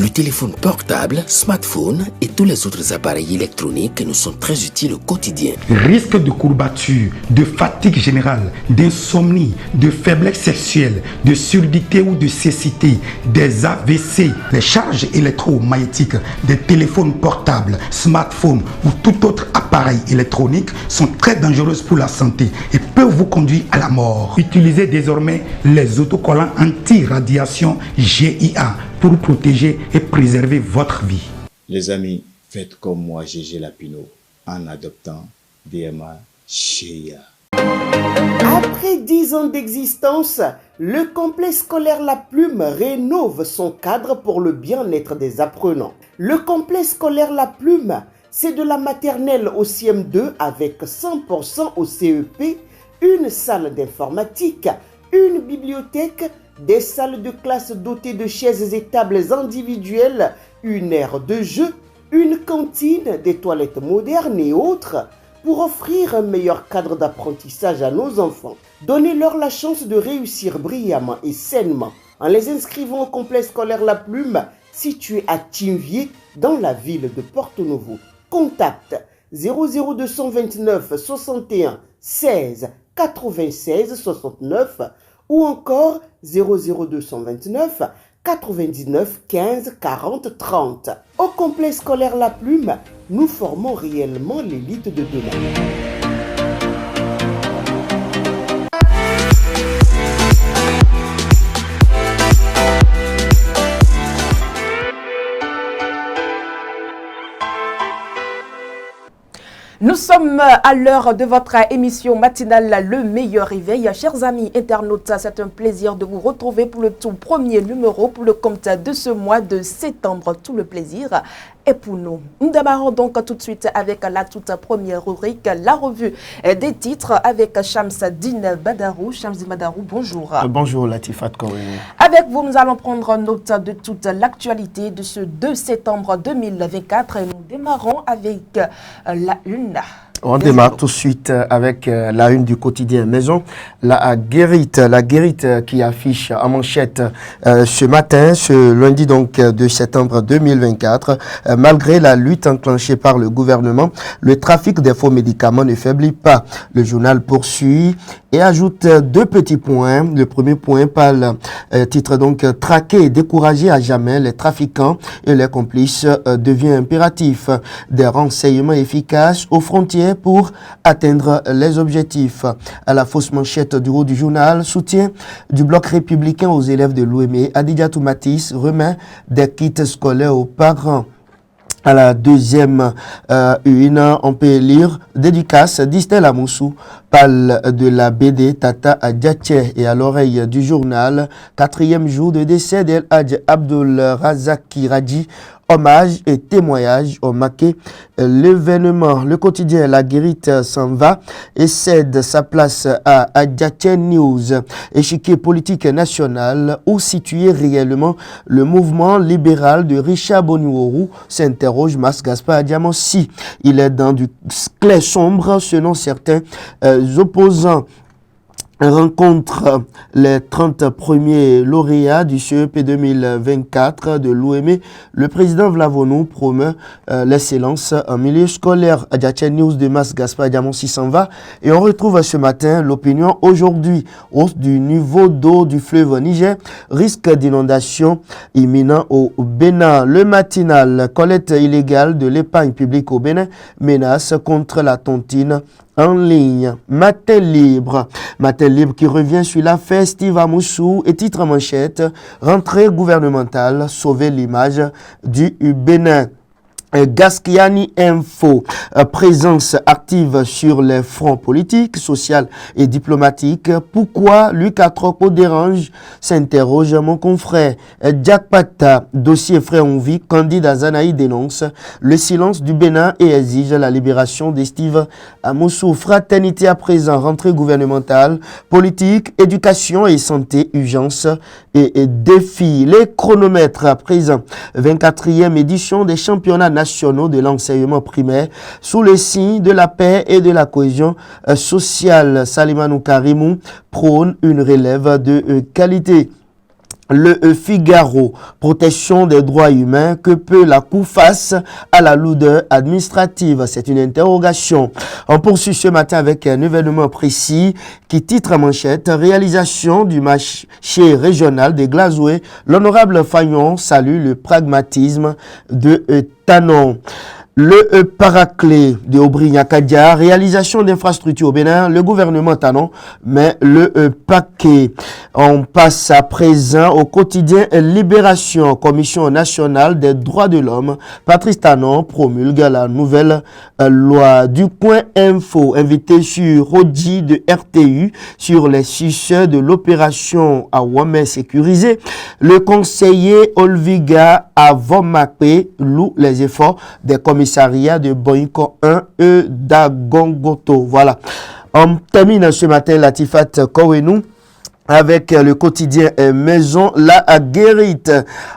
Le téléphone portable, smartphone et tous les autres appareils électroniques nous sont très utiles au quotidien. Risque de courbature, de fatigue générale, d'insomnie, de faiblesse sexuelle, de surdité ou de cécité, des AVC. Les charges électromagnétiques des téléphones portables, smartphones ou tout autre appareil électronique sont très dangereuses pour la santé et peuvent vous conduire à la mort. Utilisez désormais les autocollants anti-radiation GIA pour protéger et préserver votre vie. Les amis, faites comme moi, Gégé Lapino, en adoptant DMA GIA. Après 10 ans d'existence, le complexe scolaire La Plume rénove son cadre pour le bien-être des apprenants. Le complexe scolaire La Plume, c'est de la maternelle au CM2 avec 100% au CEP, une salle d'informatique, une bibliothèque, des salles de classe dotées de chaises et tables individuelles, une aire de jeu, une cantine, des toilettes modernes et autres, pour offrir un meilleur cadre d'apprentissage à nos enfants. Donnez-leur la chance de réussir brillamment et sainement en les inscrivant au complexe scolaire La Plume, situé à Tinvier, dans la ville de Porto-Novo. Contact 00229 61 16 96 69 ou encore 00229 99 15 40 30. Au complexe scolaire La Plume, nous formons réellement l'élite de demain. Nous sommes à l'heure de votre émission matinale Le Meilleur Réveil. Chers amis internautes, c'est un plaisir de vous retrouver pour le tout premier numéro pour le compte de ce mois de septembre. Tout le plaisir est pour nous. Nous démarrons donc tout de suite avec la toute première rubrique, la revue des titres avec Shamsadine Badarou. Shamsadine Badarou, bonjour. Bonjour Latifat Kouré. Avec vous, nous allons prendre note de toute l'actualité de ce 2 septembre 2024 et nous démarrons avec la une. On démarre tout de suite avec la une du quotidien Maison. La guérite qui affiche en manchette ce matin, ce lundi donc 2 septembre 2024. Malgré la lutte enclenchée par le gouvernement, le trafic des faux médicaments ne faiblit pas. Le journal poursuit et ajoute 2 petits points. Le premier point parle, titre donc « Traquer et décourager à jamais les trafiquants et les complices devient impératif. Des renseignements efficaces aux frontières pour atteindre les objectifs. » À la fausse manchette du haut du journal, soutien du bloc républicain aux élèves de l'OME, Adidiatou Matisse remet des kits scolaires aux parents. À la deuxième une, on peut lire dédicace d'Istel Amoussou parle de la BD Tata Adjache et à l'oreille du journal, 4e jour de décès d'El Hadj Abdul Razaki Radji. Hommage et témoignage ont marqué l'événement. Le quotidien La Guérite s'en va et cède sa place à Adjache News. Échiquier politique national, où situer réellement le mouvement libéral de Richard Boniworou, s'interroge Mas Gaspard Adiamansi. Il est dans du clair sombre selon certains opposants. Rencontre les 30 premiers lauréats du CEP 2024 de l'OME. Le président Vlavonou promeut l'excellence en milieu scolaire. Adjache News de Mas Gaspard Diamonsi s'en va. Et on retrouve ce matin l'opinion aujourd'hui. Hausse du niveau d'eau du fleuve Niger. Risque d'inondation imminent au Bénin. Le matinal. Collecte illégale de l'épargne publique au Bénin. Menace contre la tontine en ligne. Matin libre qui revient sur l'affaire Steve Amoussou et titre manchette, rentrée gouvernementale, sauver l'image du Bénin. Gaskiani Info, présence active sur les fronts politiques, social et diplomatiques. Pourquoi Lucas Trocco dérange, s'interroge mon confrère. Jack Pata, dossier frère Onvi, candidat Zanaï dénonce le silence du Bénin et exige la libération de Steve Amoussou. Fraternité à présent, rentrée gouvernementale, politique, éducation et santé, urgence et défis. Les chronomètres à présent, 24e édition des championnats nationaux de l'enseignement primaire sous le signe de la paix et de la cohésion sociale. Salimanou Karimou prône une relève de qualité. Le Figaro, protection des droits humains, que peut la Cour face à la lourdeur administrative? C'est une interrogation. On poursuit ce matin avec un événement précis qui titre à manchette: réalisation du marché régional des Glazoués. L'honorable Fagnon salue le pragmatisme de Tanon. Le Paraclet de Aubrignac-Kadia, réalisation d'infrastructures au Bénin, le gouvernement Tanon, mais le paquet. On passe à présent au quotidien Libération, Commission nationale des droits de l'homme. Patrice Tanon promulgue la nouvelle loi du coin info, invité sur Rodi de RTU sur les succès de l'opération à Wamé sécurisée. Le conseiller Olviga Avomakpe loue les efforts des commissariat de Boinko 1 et d'Agongoto. Voilà. On termine ce matin Latifat Kowenou avec le quotidien Maison La Guérite.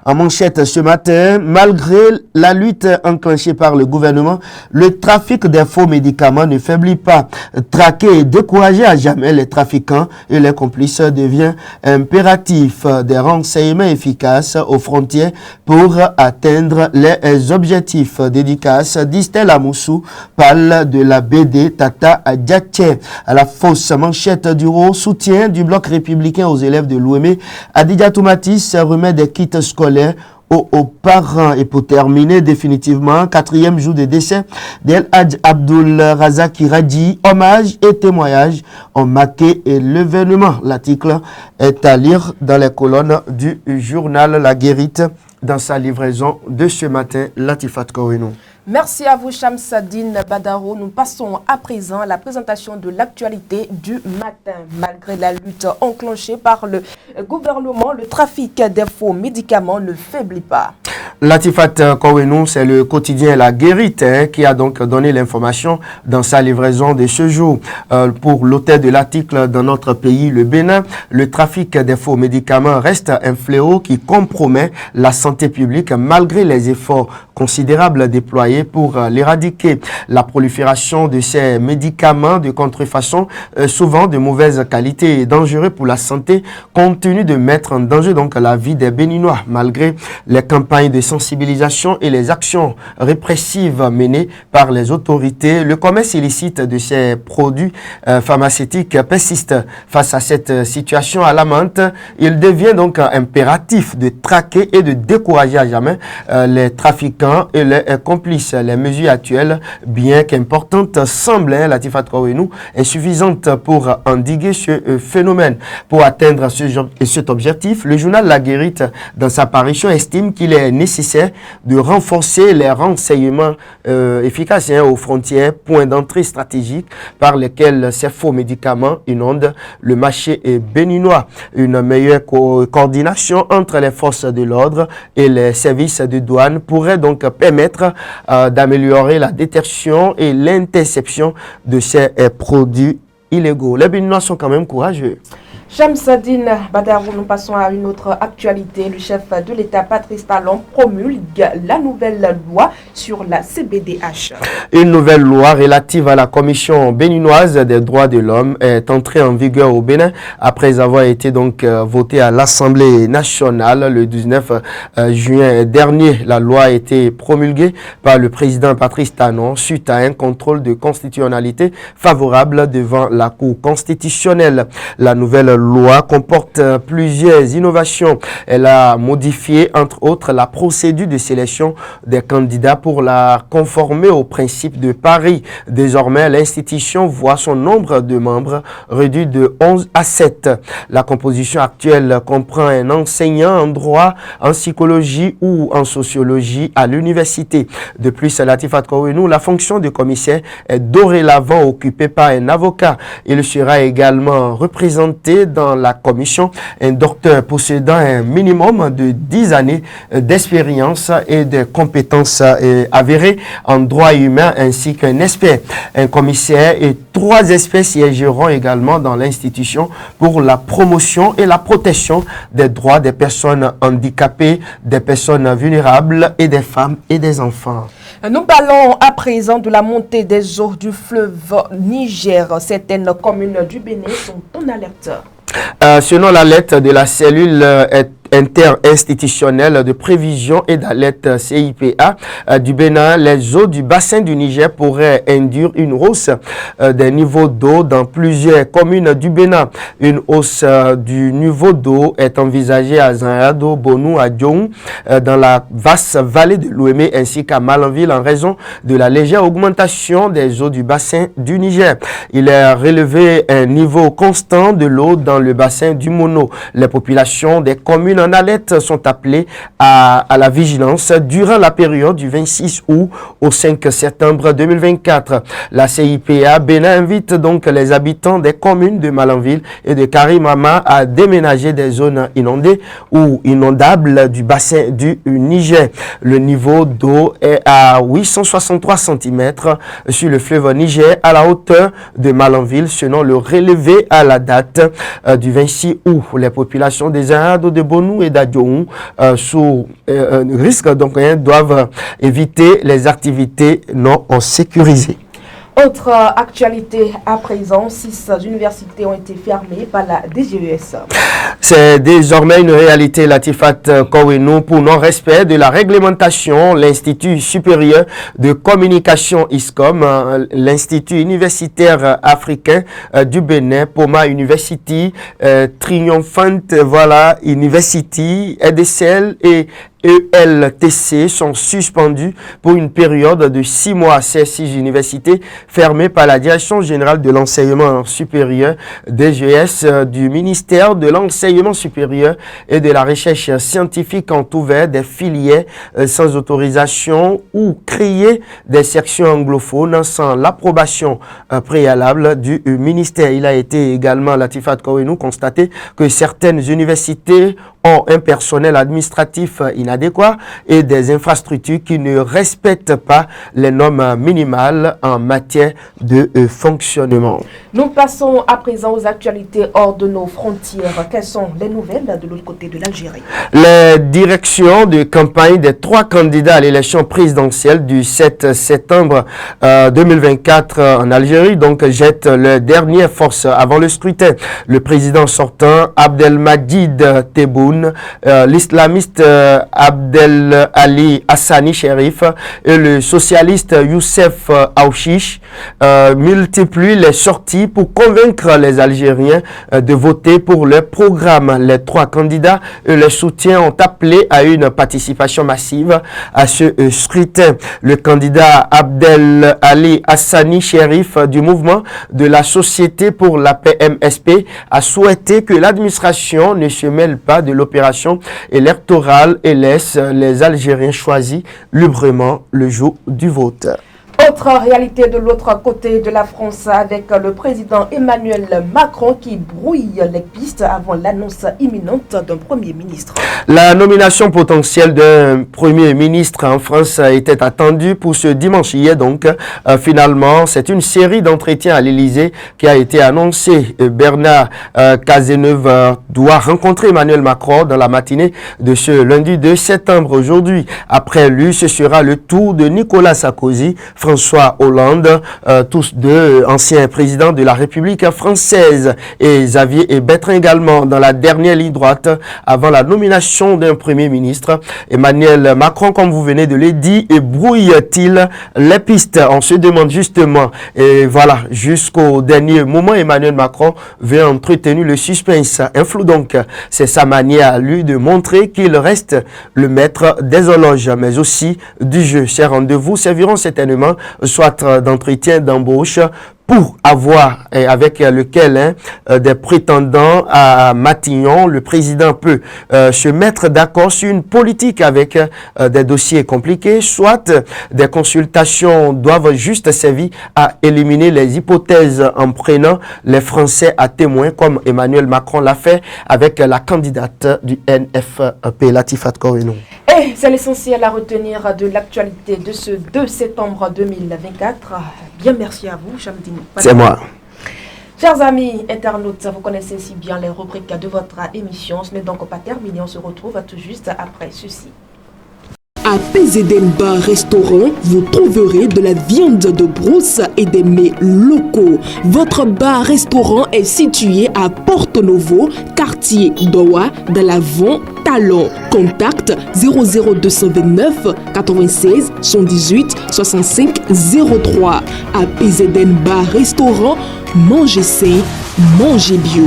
En manchette ce matin, malgré la lutte enclenchée par le gouvernement, le trafic des faux médicaments ne faiblit pas. Traquer et décourager à jamais les trafiquants et les complices devient impératif. Des renseignements efficaces aux frontières pour atteindre les objectifs. Dédicace d'Istel Amoussou parle de la BD Tata Adjatche. À la fausse manchette du haut soutien du bloc républicain aux élèves de l'OME, Adidja Toumatis remet des kits scolaires aux parents. Et pour terminer définitivement, 4e jour de décès d'El Hadj Abdul Razak Radji, hommage et témoignage ont marqué l'événement. L'article est à lire dans les colonnes du journal La Guérite dans sa livraison de ce matin. Latifat Kowenou. Merci à vous, Shamsadine Badaro. Nous passons à présent à la présentation de l'actualité du matin. Malgré la lutte enclenchée par le gouvernement, le trafic des faux médicaments ne faiblit pas. Latifat Kowenou, c'est le quotidien La Guérite qui a donc donné l'information dans sa livraison de ce jour. Pour l'auteur de l'article, dans notre pays, le Bénin, le trafic des faux médicaments reste un fléau qui compromet la santé publique malgré les efforts considérables déployés pour l'éradiquer. La prolifération de ces médicaments de contrefaçon, souvent de mauvaise qualité et dangereux pour la santé, continue de mettre en danger donc la vie des Béninois. Malgré les campagnes de sensibilisation et les actions répressives menées par les autorités, le commerce illicite de ces produits pharmaceutiques persiste. Face à cette situation alarmante, il devient donc impératif de traquer et de décourager à jamais les trafiquants et les complices. Les mesures actuelles, bien qu'importantes, semblent, Latifat Kowenou, insuffisantes pour endiguer ce phénomène. Pour atteindre cet objectif, le journal La Guérite, dans sa parution, estime qu'il est nécessaire de renforcer les renseignements efficaces aux frontières, points d'entrée stratégiques par lesquels ces faux médicaments inondent le marché béninois. Une meilleure coordination entre les forces de l'ordre et les services de douane pourrait donc permettre d'améliorer la détection et l'interception de ces produits illégaux. Les Béninois sont quand même courageux. Shamsadine Badarou, nous passons à une autre actualité. Le chef de l'État, Patrice Talon, promulgue la nouvelle loi sur la CBDH. Une nouvelle loi relative à la Commission béninoise des droits de l'homme est entrée en vigueur au Bénin après avoir été donc votée à l'Assemblée nationale le 19 juin dernier. La loi a été promulguée par le président Patrice Talon suite à un contrôle de constitutionnalité favorable devant la Cour constitutionnelle. La nouvelle loi comporte plusieurs innovations. Elle a modifié, entre autres, la procédure de sélection des candidats pour la conformer au principe de Paris. Désormais, l'institution voit son nombre de membres réduit de 11 à 7. La composition actuelle comprend un enseignant en droit, en psychologie ou en sociologie à l'université. De plus, Latifat Kowenou, la fonction de commissaire est dorénavant occupée par un avocat. Il sera également représenté dans la commission un docteur possédant un minimum de 10 années d'expérience et de compétences avérées en droit humain ainsi qu'un expert. Un commissaire et 3 experts siégeront également dans l'institution pour la promotion et la protection des droits des personnes handicapées, des personnes vulnérables et des femmes et des enfants. Nous parlons à présent de la montée des eaux du fleuve Niger. Certaines communes du Bénin sont en alerte. Selon l'alerte de la cellule interinstitutionnelle de prévision et d'alerte CIPA du Bénin, les eaux du bassin du Niger pourraient induire une hausse des niveaux d'eau dans plusieurs communes du Bénin. Une hausse du niveau d'eau est envisagée à Zanrado, Bonou, à Dioum, dans la vaste vallée de l'Ouémé ainsi qu'à Malanville en raison de la légère augmentation des eaux du bassin du Niger. Il est relevé un niveau constant de l'eau dans le bassin du Mono. Les populations des communes en alerte sont appelées à la vigilance durant la période du 26 août au 5 septembre 2024. La CIPA Bénin invite donc les habitants des communes de Malanville et de Karimama à déménager des zones inondées ou inondables du bassin du Niger. Le niveau d'eau est à 863 cm sur le fleuve Niger à la hauteur de Malanville selon le relevé à la date du 26 août. Les populations des Zanrado, de Bonou et d'Adioum sous risque donc doivent éviter les activités non sécurisées. Autre actualité à présent, 6 universités ont été fermées par la DGES. C'est désormais une réalité, Latifat Kowenu, pour non-respect de la réglementation. L'Institut supérieur de communication ISCOM, l'Institut universitaire africain du Bénin, Poma University, Triumphant University, EDCL et ELTC sont suspendus pour une période de 6 mois. Ces 6 universités fermées par la Direction générale de l'enseignement supérieur DGS du ministère de l'enseignement supérieur et de la recherche scientifique ont ouvert des filières sans autorisation ou créé des sections anglophones sans l'approbation préalable du ministère. Il a été également, Latifat Kowenu, constaté que certaines universités ont un personnel administratif inadéquat et des infrastructures qui ne respectent pas les normes minimales en matière de fonctionnement. Nous passons à présent aux actualités hors de nos frontières. Quelles sont les nouvelles de l'autre côté de l'Algérie? Les directions de campagne des 3 candidats à l'élection présidentielle du 7 septembre 2024 en Algérie donc jettent leur dernière force avant le scrutin. Le président sortant Abdelmadjid Tebboune, l'islamiste Abdel Ali Hassani Sherif et le socialiste Youssef Aouchiche multiplient les sorties pour convaincre les Algériens de voter pour leur programme. Les 3 candidats et leurs soutiens ont appelé à une participation massive à ce scrutin. Le candidat Abdel Ali Hassani Sherif du mouvement de la Société pour la paix MSP a souhaité que l'administration ne se mêle pas de l'opération électorale et laisse les Algériens choisir librement le jour du vote. Autre réalité de l'autre côté de la France avec le président Emmanuel Macron qui brouille les pistes avant l'annonce imminente d'un premier ministre. La nomination potentielle d'un premier ministre en France était attendue pour ce dimanche hier. Donc, finalement, c'est une série d'entretiens à l'Élysée qui a été annoncée. Bernard Cazeneuve doit rencontrer Emmanuel Macron dans la matinée de ce lundi 2 septembre. Aujourd'hui, après lui, ce sera le tour de Nicolas Sarkozy, François Hollande, tous deux anciens présidents de la République française, et Xavier Bertrand également dans la dernière ligne droite avant la nomination d'un premier ministre. Emmanuel Macron, comme vous venez de le dire, brouille-t-il les pistes? On se demande justement, et voilà, jusqu'au dernier moment, Emmanuel Macron veut entretenir le suspense. Un flou donc, c'est sa manière à lui de montrer qu'il reste le maître des horloges, mais aussi du jeu. Ces rendez-vous serviront certainement soit d'entretien d'embauche pour avoir, avec lequel des prétendants à Matignon, le président peut se mettre d'accord sur une politique avec des dossiers compliqués, soit des consultations doivent juste servir à éliminer les hypothèses en prenant les Français à témoin, comme Emmanuel Macron l'a fait avec la candidate du NFP, Latifat Kowenu. Et c'est l'essentiel à retenir de l'actualité de ce 2 septembre 2024. Bien merci à vous, Chamdine. C'est moi. Chers amis internautes, vous connaissez si bien les rubriques de votre émission. Ce n'est donc pas terminé, on se retrouve tout juste après ceci. À PZN Bar Restaurant, vous trouverez de la viande de brousse et des mets locaux. Votre bar-restaurant est situé à Porto Novo, quartier Doha, dans la Von ballons. Contact 00229 96 118 65 03. APZN Bar Restaurant, mangez sain, mangez bio.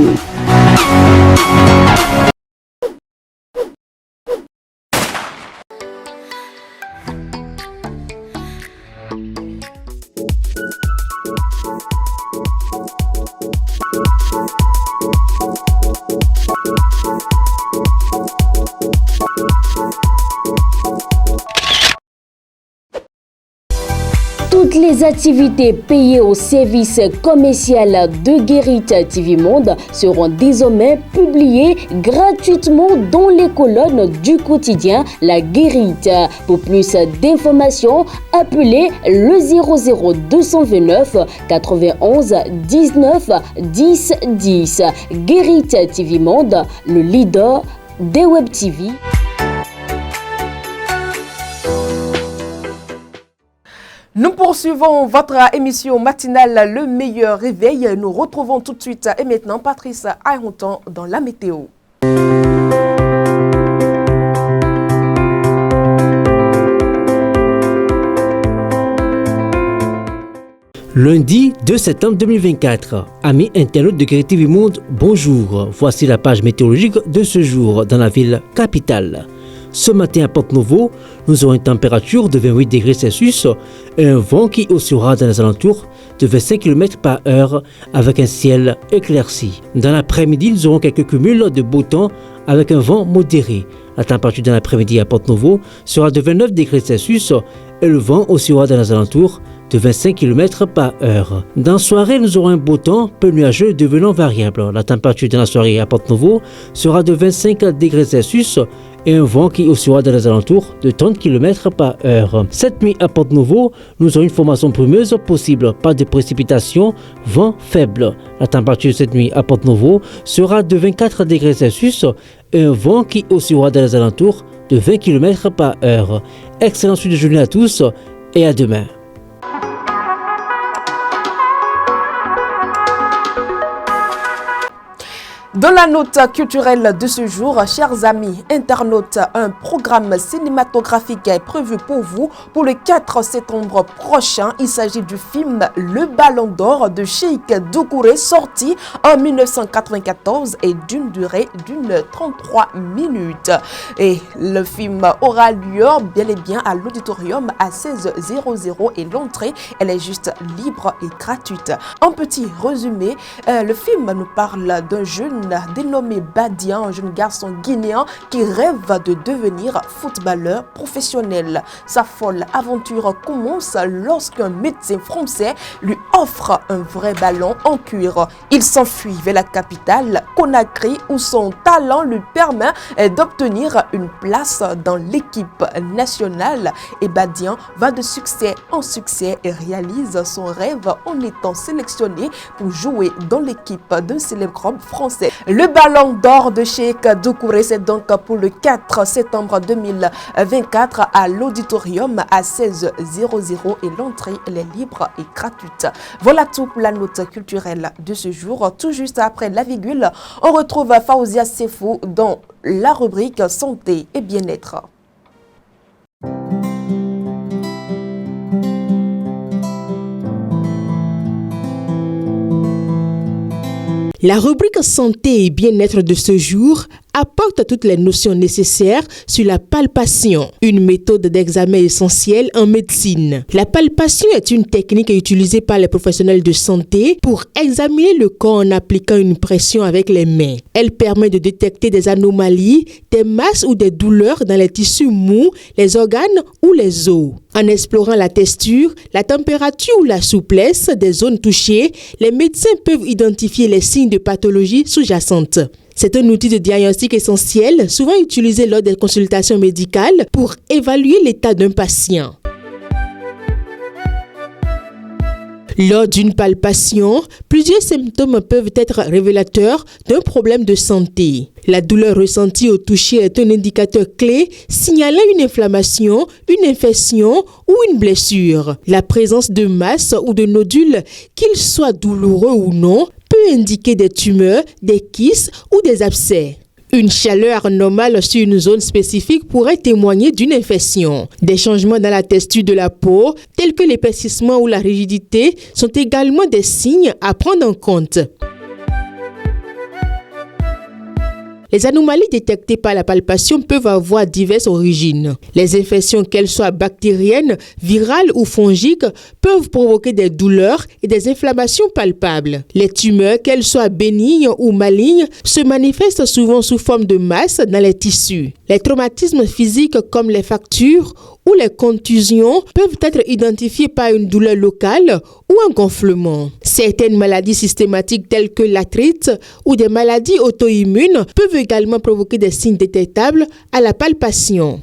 Toutes les activités payées au service commercial de Guérit TV Monde seront désormais publiées gratuitement dans les colonnes du quotidien La Guérite. Pour plus d'informations, appelez le 00229 91 19 10 10. Guérit TV Monde, le leader des Web TV. Nous poursuivons votre émission matinale Le Meilleur Réveil. Nous retrouvons tout de suite et maintenant Patrice Aronton dans la météo. Lundi 2 septembre 2024, amis internautes de Guérit TV Monde, bonjour. Voici la page météorologique de ce jour dans la ville capitale. Ce matin à Porte-Nouveau, nous aurons une température de 28 degrés Celsius et un vent qui oscillera dans les alentours de 25 km/h avec un ciel éclairci. Dans l'après-midi, nous aurons quelques cumuls de beau temps avec un vent modéré. La température dans l'après-midi à Porte-Nouveau sera de 29 degrés Celsius et le vent oscillera dans les alentours de 25 km/h. Dans la soirée, nous aurons un beau temps, peu nuageux devenant variable. La température dans la soirée à Porte-Nouveau sera de 25 degrés Celsius et un vent qui oscillera dans les alentours de 30 km/h. Cette nuit à Porte-Nouveau, nous aurons une formation brumeuse possible, pas de précipitations, vent faible. La température cette nuit à Porte-Nouveau sera de 24 degrés Celsius et un vent qui oscillera dans les alentours de 20 km/h. Excellente suite de journée à tous et à demain. Dans la note culturelle de ce jour, chers amis internautes, un programme cinématographique est prévu pour vous pour le 4 septembre prochain. Il s'agit du film Le Ballon d'Or de Cheikh Doucouré, sorti en 1994 et d'une durée d'une 33 minutes. Et le film aura lieu bel et bien à l'auditorium à 16h00 et l'entrée, elle est juste libre et gratuite. En petit résumé, le film nous parle d'un jeune dénommé Badian, un jeune garçon guinéen qui rêve de devenir footballeur professionnel. Sa folle aventure commence lorsqu'un médecin français lui offre un vrai ballon en cuir. Il s'enfuit vers la capitale, Conakry, où son talent lui permet d'obtenir une place dans l'équipe nationale. Et Badian va de succès en succès et réalise son rêve en étant sélectionné pour jouer dans l'équipe d'un célèbre club français. Le Ballon d'Or de Cheikh Doucouré, c'est donc pour le 4 septembre 2024 à l'auditorium à 16h00 et l'entrée est libre et gratuite. Voilà tout pour la note culturelle de ce jour. Tout juste après la virgule, on retrouve Faouzia Sefou dans la rubrique santé et bien-être. La rubrique santé et bien-être de ce jour apporte toutes les notions nécessaires sur la palpation, une méthode d'examen essentielle en médecine. La palpation est une technique utilisée par les professionnels de santé pour examiner le corps en appliquant une pression avec les mains. Elle permet de détecter des anomalies, des masses ou des douleurs dans les tissus mous, les organes ou les os. En explorant la texture, la température ou la souplesse des zones touchées, les médecins peuvent identifier les signes de pathologie sous-jacente. C'est un outil de diagnostic essentiel, souvent utilisé lors des consultations médicales pour évaluer l'état d'un patient. Lors d'une palpation, plusieurs symptômes peuvent être révélateurs d'un problème de santé. La douleur ressentie au toucher est un indicateur clé signalant une inflammation, une infection ou une blessure. La présence de masses ou de nodules, qu'ils soient douloureux ou non, peut indiquer des tumeurs, des kystes ou des abcès. Une chaleur anormale sur une zone spécifique pourrait témoigner d'une infection. Des changements dans la texture de la peau, tels que l'épaississement ou la rigidité, sont également des signes à prendre en compte. Les anomalies détectées par la palpation peuvent avoir diverses origines. Les infections, qu'elles soient bactériennes, virales ou fongiques, peuvent provoquer des douleurs et des inflammations palpables. Les tumeurs, qu'elles soient bénignes ou malignes, se manifestent souvent sous forme de masse dans les tissus. Les traumatismes physiques comme les fractures ou les contusions peuvent être identifiés par une douleur locale ou un gonflement. Certaines maladies systématiques telles que l'arthrite ou des maladies auto-immunes peuvent également provoquer des signes détectables à la palpation.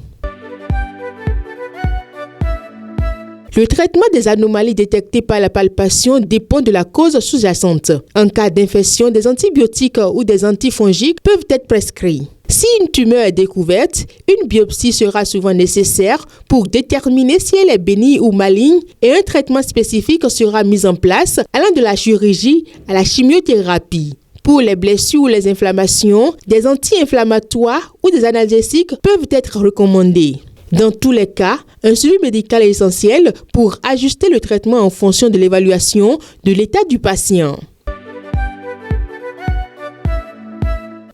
Le traitement des anomalies détectées par la palpation dépend de la cause sous-jacente. En cas d'infection, des antibiotiques ou des antifongiques peuvent être prescrits. Si une tumeur est découverte, une biopsie sera souvent nécessaire pour déterminer si elle est bénigne ou maligne et un traitement spécifique sera mis en place allant de la chirurgie à la chimiothérapie. Pour les blessures ou les inflammations, des anti-inflammatoires ou des analgésiques peuvent être recommandés. Dans tous les cas, un suivi médical est essentiel pour ajuster le traitement en fonction de l'évaluation de l'état du patient.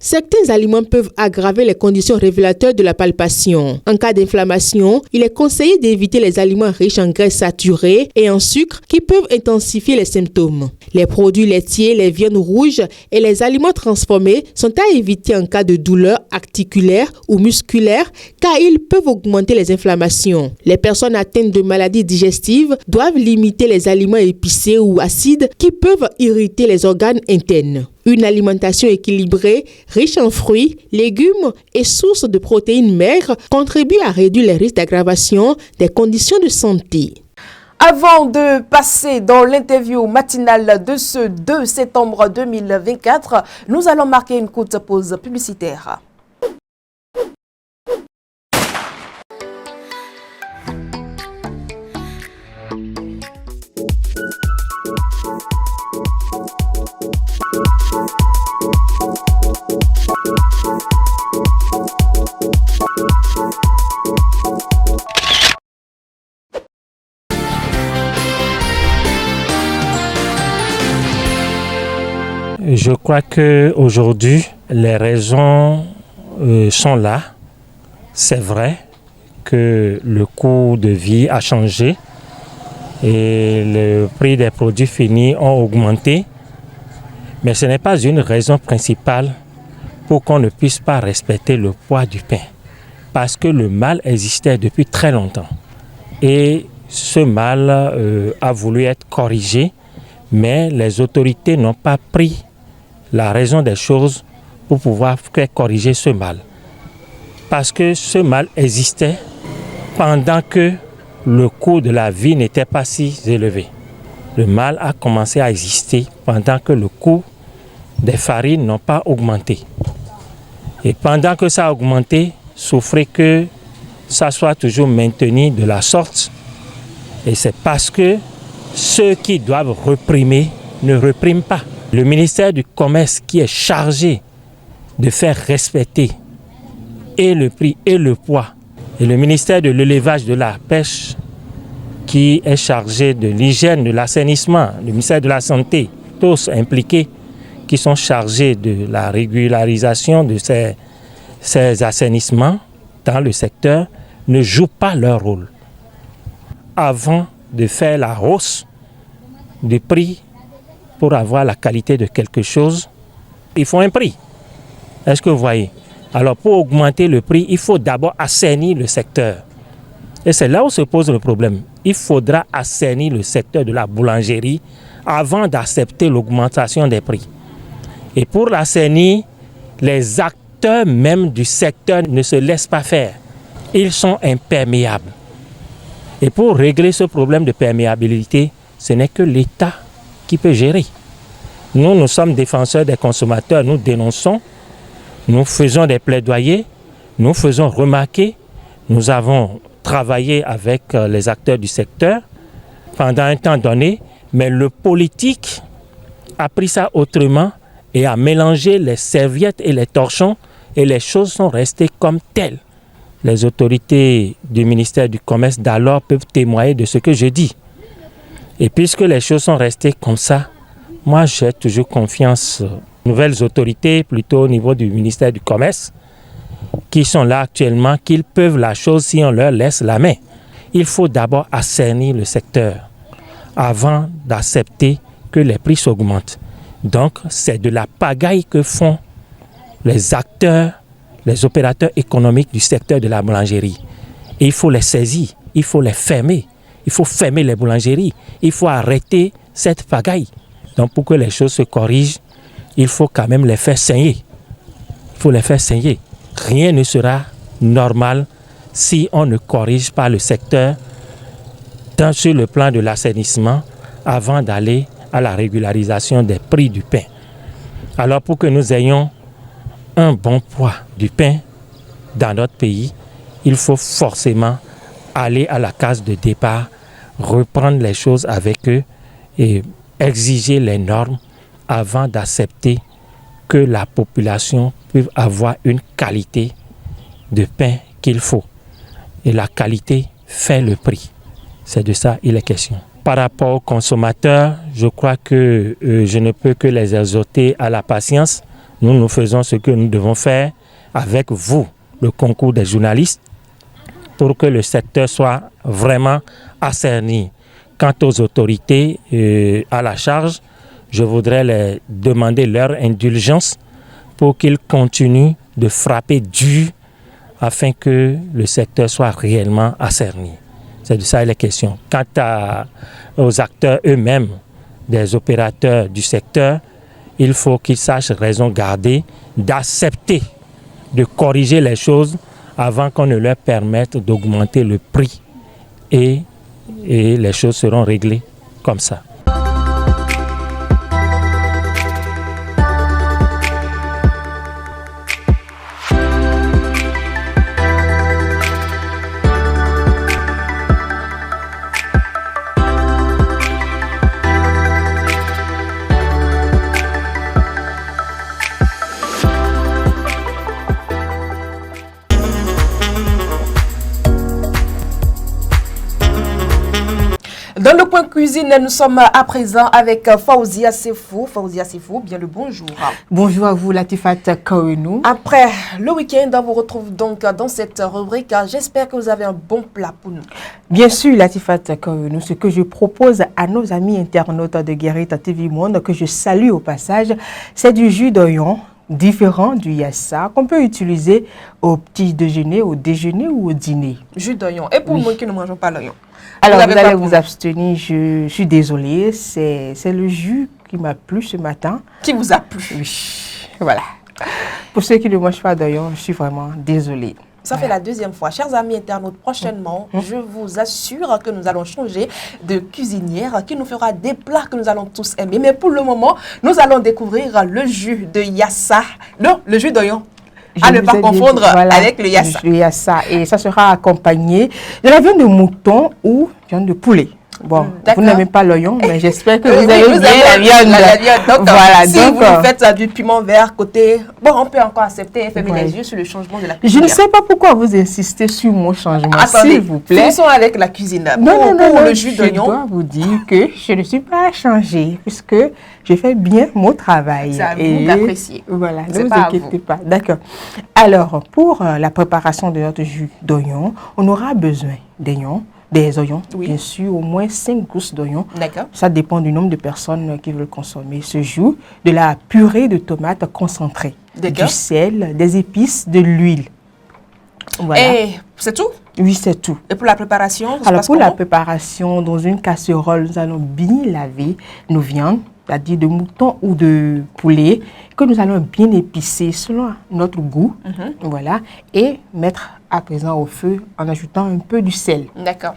Certains aliments peuvent aggraver les conditions révélatrices de la palpation. En cas d'inflammation, il est conseillé d'éviter les aliments riches en graisses saturées et en sucre qui peuvent intensifier les symptômes. Les produits laitiers, les viandes rouges et les aliments transformés sont à éviter en cas de douleur articulaire ou musculaire car ils peuvent augmenter les inflammations. Les personnes atteintes de maladies digestives doivent limiter les aliments épicés ou acides qui peuvent irriter les organes internes. Une alimentation équilibrée, riche en fruits, légumes et source de protéines maigres contribue à réduire les risques d'aggravation des conditions de santé. Avant de passer dans l'interview matinale de ce 2 septembre 2024, nous allons marquer une courte pause publicitaire. Je crois qu'aujourd'hui, les raisons sont là. C'est vrai que le coût de vie a changé et le prix des produits finis ont augmenté. Mais ce n'est pas une raison principale pour qu'on ne puisse pas respecter le poids du pain. Parce que le mal existait depuis très longtemps. Et ce mal a voulu être corrigé, mais les autorités n'ont pas pris la raison des choses pour pouvoir corriger ce mal. Parce que ce mal existait pendant que le coût de la vie n'était pas si élevé. Le mal a commencé à exister pendant que le coût des farines n'a pas augmenté. Et pendant que ça a augmenté, souffrez que ça soit toujours maintenu de la sorte. Et c'est parce que ceux qui doivent réprimer ne répriment pas. Le ministère du Commerce qui est chargé de faire respecter et le prix et le poids, et le ministère de l'élevage, de la pêche qui est chargé de l'hygiène, de l'assainissement, le ministère de la Santé, tous impliqués qui sont chargés de la régularisation de ces assainissements dans le secteur, ne jouent pas leur rôle. Avant de faire la hausse du prix pour avoir la qualité de quelque chose, il faut un prix. Est-ce que vous voyez? Alors pour augmenter le prix, il faut d'abord assainir le secteur. Et c'est là où se pose le problème. Il faudra assainir le secteur de la boulangerie avant d'accepter l'augmentation des prix. Et pour l'assainir, les acteurs même du secteur ne se laissent pas faire. Ils sont imperméables. Et pour régler ce problème de perméabilité, ce n'est que l'État qui peut gérer. Nous sommes défenseurs des consommateurs, nous dénonçons, nous faisons des plaidoyers, nous faisons remarquer, nous avons travaillé avec les acteurs du secteur pendant un temps donné, mais le politique a pris ça autrement et a mélangé les serviettes et les torchons Et les choses sont restées comme telles. Les autorités du ministère du Commerce d'alors peuvent témoigner de ce que je dis. Et puisque les choses sont restées comme ça, moi j'ai toujours confiance aux nouvelles autorités, plutôt au niveau du ministère du Commerce, qui sont là actuellement, qu'ils peuvent la chose si on leur laisse la main. Il faut d'abord assainir le secteur avant d'accepter que les prix s'augmentent. Donc c'est de la pagaille que font les acteurs, les opérateurs économiques du secteur de la boulangerie. Et il faut les saisir, il faut les fermer. Il faut fermer les boulangeries, il faut arrêter cette pagaille. Donc pour que les choses se corrigent, il faut quand même les faire saigner. Il faut les faire saigner. Rien ne sera normal si on ne corrige pas le secteur tant sur le plan de l'assainissement avant d'aller à la régularisation des prix du pain. Alors pour que nous ayons un bon poids du pain dans notre pays, il faut forcément aller à la case de départ, reprendre les choses avec eux et exiger les normes avant d'accepter que la population puisse avoir une qualité de pain qu'il faut. Et la qualité fait le prix. C'est de ça il est question. Par rapport aux consommateurs, je crois que je ne peux que les exhorter à la patience. Nous faisons ce que nous devons faire avec vous, le concours des journalistes, pour que le secteur soit vraiment assaini. Quant aux autorités à la charge, je voudrais les demander leur indulgence pour qu'ils continuent de frapper dur afin que le secteur soit réellement assaini. C'est de ça il est question. Quant aux acteurs eux-mêmes, des opérateurs du secteur, il faut qu'ils sachent raison garder, d'accepter, de corriger les choses avant qu'on ne leur permette d'augmenter le prix et les choses seront réglées comme ça. Dans le point cuisine, nous sommes à présent avec Faouzia Sefou. Faouzia Sefou, bien le bonjour. Bonjour à vous, Latifat Kaouenou. Après le week-end, on vous retrouve donc dans cette rubrique. J'espère que vous avez un bon plat pour nous. Bien sûr, Latifat Kaouenou, ce que je propose à nos amis internautes de Guérit TV Monde, que je salue au passage, c'est du jus d'oignon différent du yassa qu'on peut utiliser au petit déjeuner, au déjeuner ou au dîner. Jus d'oignon. Et pour nous qui ne mangeons pas l'oignon? Alors, vous allez vous abstenir, je suis désolée, c'est le jus qui m'a plu ce matin. Qui vous a plu? Oui, voilà. Pour ceux qui ne mangent pas d'oignon, je suis vraiment désolée. Ça fait la deuxième fois. Chers amis internautes, prochainement, je vous assure que nous allons changer de cuisinière qui nous fera des plats que nous allons tous aimer. Mais pour le moment, nous allons découvrir le jus de yassa. Non, le jus d'oignon. À ne pas confondre avec le yassa. Le yassa. Et ça sera accompagné de la viande de mouton ou viande de poulet. Bon, vous n'aimez pas l'oignon, mais j'espère que vous avez bien la viande. Donc, voilà, si vous faites du piment vert côté, bon, on peut encore accepter et fermer les yeux sur le changement de la cuisine. Je ne sais pas pourquoi vous insistez sur mon changement, s'il vous plaît. Finissons avec la cuisine. Non, le jus d'oignon. Je dois vous dire que je ne suis pas changée, puisque je fais bien mon travail. C'est à vous d'apprécier. Voilà, ne vous inquiétez pas. D'accord. Alors, pour la préparation de notre jus d'oignon, on aura besoin des oignons, bien sûr, au moins 5 gousses d'oignons. D'accord. Ça dépend du nombre de personnes qui veulent consommer ce jus. De la purée de tomates concentrée, du sel, des épices, de l'huile. Voilà. Et c'est tout? Oui, c'est tout. Et pour la préparation? Alors, pour la préparation, dans une casserole, nous allons bien laver nos viandes, c'est-à-dire de mouton ou de poulet, que nous allons bien épicer selon notre goût. Voilà. Et mettre à présent au feu en ajoutant un peu du sel. D'accord.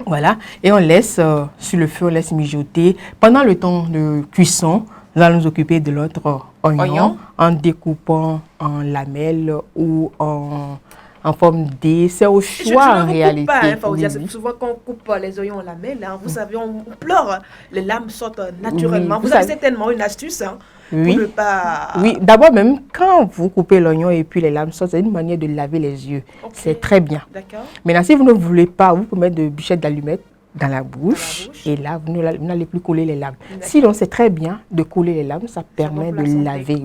Voilà. Et on laisse sur le feu, on laisse mijoter. Pendant le temps de cuisson, nous allons nous occuper de notre oignon en découpant en lamelles ou en en forme D. C'est au choix en réalité. Pas, hein, Faoudia, c'est souvent quand on coupe les oignons à la main, là, vous savez, on pleure, les lames sortent naturellement. Vous avez certainement une astuce pour ne pas... Oui, d'abord même, quand vous coupez l'oignon et puis les lames sortent, c'est une manière de laver les yeux. C'est très bien. D'accord. Maintenant, si vous ne voulez pas, vous pouvez mettre de bûchettes d'allumettes dans la bouche et là, vous n'allez plus coller les lames. Sinon, c'est très bien de coller les lames, ça permet de laver,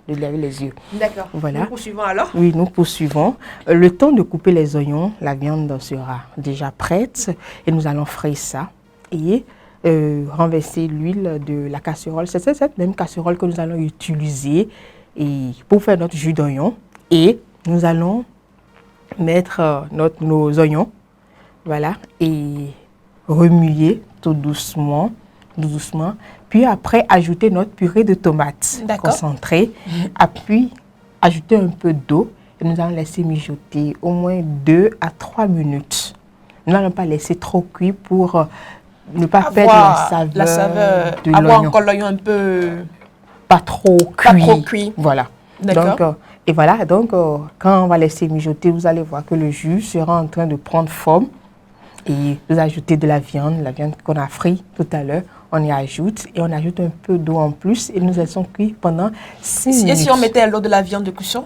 de laver les yeux. D'accord. Voilà. Nous poursuivons alors? Oui, nous poursuivons. Le temps de couper les oignons, la viande sera déjà prête et nous allons frayer ça et renverser l'huile de la casserole. C'est cette même casserole que nous allons utiliser pour faire notre jus d'oignon et nous allons mettre nos oignons, voilà, et remuer tout doucement, puis après ajouter notre purée de tomates concentrée, puis ajouter un peu d'eau et nous allons laisser mijoter au moins 2 à 3 minutes. Nous n'allons pas laisser trop cuire pour ne pas perdre la saveur de l'oignon. Avoir encore l'oignon un peu... Pas trop cuit. Voilà. Donc, quand on va laisser mijoter, vous allez voir que le jus sera en train de prendre forme. Et vous ajoutez de la viande qu'on a frite tout à l'heure, on y ajoute et on ajoute un peu d'eau en plus et nous laissons cuire pendant 6 minutes. Et si on mettait l'eau de la viande de cuisson?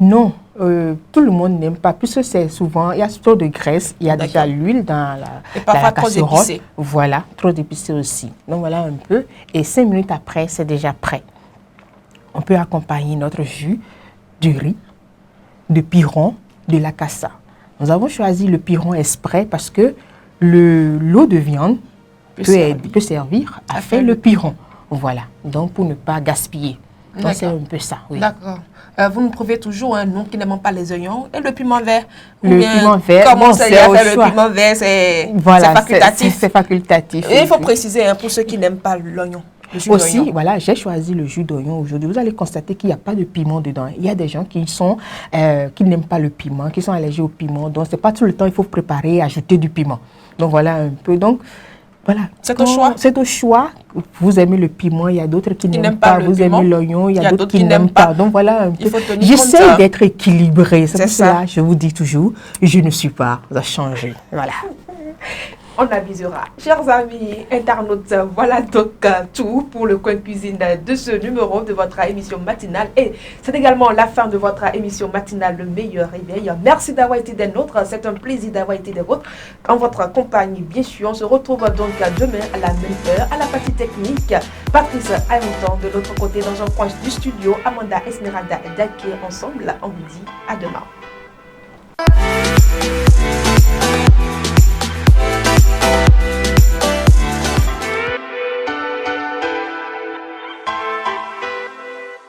Non, tout le monde n'aime pas, puisque c'est souvent, il y a trop de graisse, il y a déjà l'huile dans la casserole. Trop épicé. Voilà, trop épicé aussi. Donc voilà un peu, et 5 minutes après, c'est déjà prêt. On peut accompagner notre jus du riz, de piron, de la cassa. Nous avons choisi le piron exprès parce que l'eau de viande peut servir à faire le piron. Voilà, donc pour ne pas gaspiller. Donc c'est un peu ça, oui. D'accord. Vous nous prouvez toujours un nom qui n'aime pas les oignons et le piment vert. Le piment vert, comment ça y a fait le piment vert, c'est facultatif. C'est facultatif. Et il faut préciser pour ceux qui n'aiment pas l'oignon. Aussi, voilà, j'ai choisi le jus d'oignon aujourd'hui. Vous allez constater qu'il n'y a pas de piment dedans. Il y a des gens qui n'aiment pas le piment, qui sont allergiques au piment. Donc, c'est pas tout le temps il faut préparer et ajouter du piment. Donc, voilà un peu. Donc, voilà. C'est au choix. C'est au choix. Vous aimez le piment, il y a d'autres qui n'aiment pas. Vous aimez l'oignon, il y a d'autres qui n'aiment pas. Donc, voilà un peu. J'essaie d'être équilibré. C'est pour cela je vous dis toujours, je ne suis pas à changer. Voilà. On avisera. Chers amis internautes, voilà donc tout pour le coin cuisine de ce numéro de votre émission matinale. Et c'est également la fin de votre émission matinale, le meilleur réveil. Merci d'avoir été des nôtres. C'est un plaisir d'avoir été des vôtres. En votre compagnie, bien sûr. On se retrouve donc demain à la même heure, à la partie technique. Patrice Aymoutan de l'autre côté, dans un coin du studio. Amanda Esmeralda et Daké ensemble. On vous dit à demain.